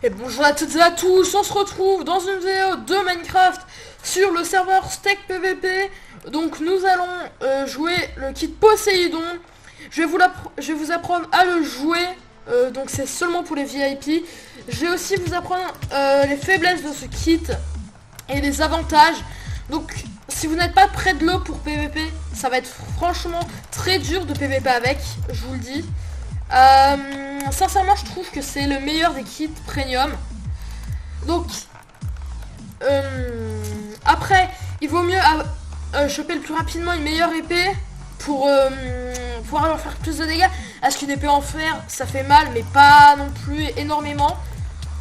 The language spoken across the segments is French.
Et bonjour à toutes et à tous, on se retrouve dans une vidéo de Minecraft sur le serveur Steak PVP. Donc nous allons jouer le kit Poséidon. Je vais vous apprendre à le jouer, donc c'est seulement pour les VIP. Je vais aussi vous apprendre les faiblesses de ce kit et les avantages. Donc si vous n'êtes pas près de l'eau pour PVP, ça va être franchement très dur de PVP avec, je vous le dis. Sincèrement je trouve que c'est le meilleur des kits premium. Donc après il vaut mieux choper le plus rapidement une meilleure épée pour pouvoir faire plus de dégâts. Parce qu'une épée en fer ça fait mal mais pas non plus énormément.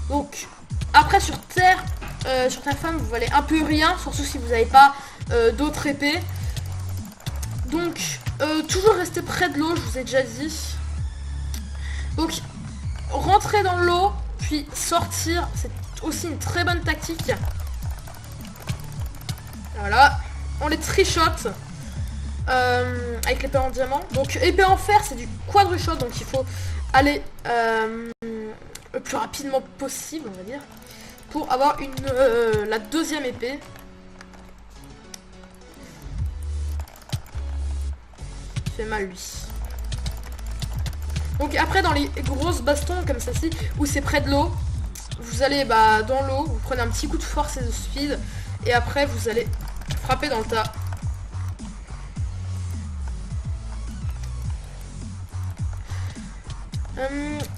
Donc après sur terre femme vous valez un peu rien, surtout si vous n'avez pas d'autres épées. Donc toujours rester près de l'eau, je vous ai déjà dit. Donc rentrer dans l'eau puis sortir, c'est aussi une très bonne tactique. Voilà, on les trichote avec l'épée en diamant. Donc épée en fer c'est du quadrushot, donc il faut aller le plus rapidement possible on va dire pour avoir la deuxième épée. Il fait mal lui. Donc après dans les grosses bastons comme celle-ci où c'est près de l'eau, vous allez dans l'eau, vous prenez un petit coup de force et de speed et après vous allez frapper dans le tas.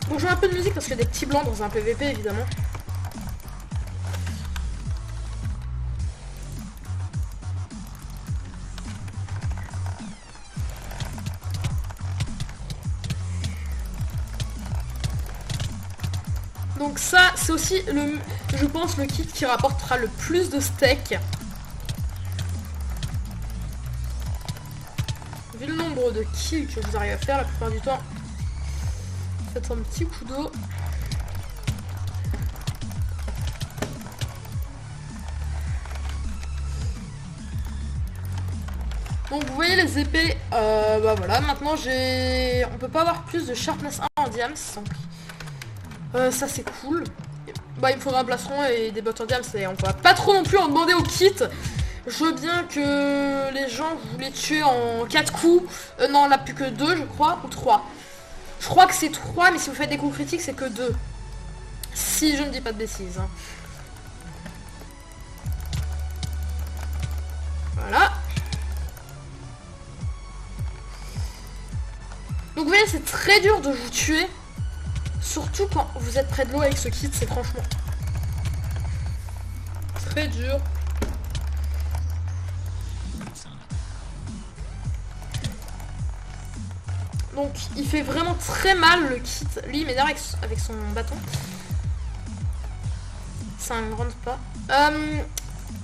Donc je mets un peu de musique parce qu'il y a des petits blancs dans un PVP évidemment. Donc ça c'est aussi je pense le kit qui rapportera le plus de steak. Vu le nombre de kills que vous arrivez à faire la plupart du temps, faites un petit coup d'eau. Donc vous voyez les épées, voilà, maintenant on peut pas avoir plus de sharpness 1 en diams, donc ça c'est cool. Il me faudra un plastron et des bottes en diams, on va pas trop non plus en demander au kit. Je veux bien que les gens vous les tuez en 4 coups. Non, on n'a plus que 2 je crois, ou 3. Je crois que c'est 3, mais si vous faites des coups critiques c'est que 2. Si je ne dis pas de bêtises. Voilà. Donc vous voyez c'est très dur de vous tuer. Surtout quand vous êtes près de l'eau avec ce kit, c'est franchement très dur. Donc il fait vraiment très mal le kit. Lui il m'énerve avec son bâton. Ça ne rentre pas.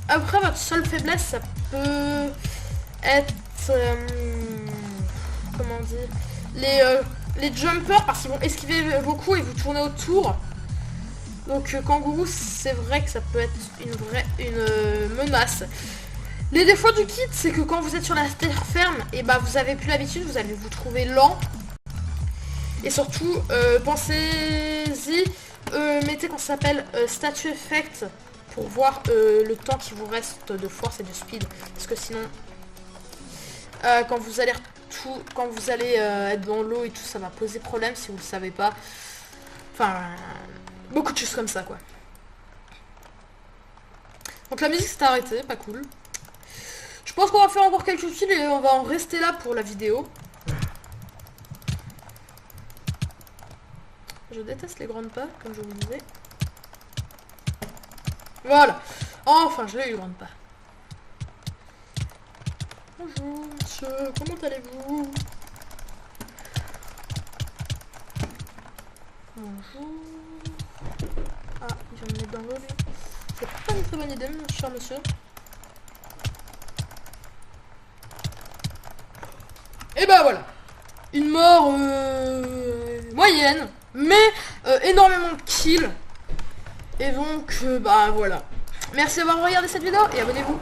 Après votre seule faiblesse ça peut être comment dire, les jumpers parce qu'ils vont esquiver vos coups et vous tourner autour. Donc kangourou c'est vrai que ça peut être une menace. Les défauts du kit c'est que quand vous êtes sur la terre ferme et vous avez plus l'habitude, vous allez vous trouver lent. Et surtout pensez-y, mettez qu'on s'appelle statue effect pour voir le temps qui vous reste de force et de speed. Parce que sinon quand vous allez être dans l'eau et tout, ça va poser problème si vous le savez pas. Enfin, beaucoup de choses comme ça quoi. Donc la musique s'est arrêtée, pas cool. Je pense qu'on va faire encore quelques kills et on va en rester là pour la vidéo. Je déteste les grandes pas, comme je vous le disais. Voilà. Enfin, je l'ai eu, grande pas. Bonjour monsieur, comment allez-vous? Bonjour. Ah, il vient me mettre dans l'eau lui. C'est pas une très bonne idée, mon cher monsieur. Et voilà. Une mort moyenne, mais énormément de kills. Et donc, voilà. Merci d'avoir regardé cette vidéo et abonnez-vous.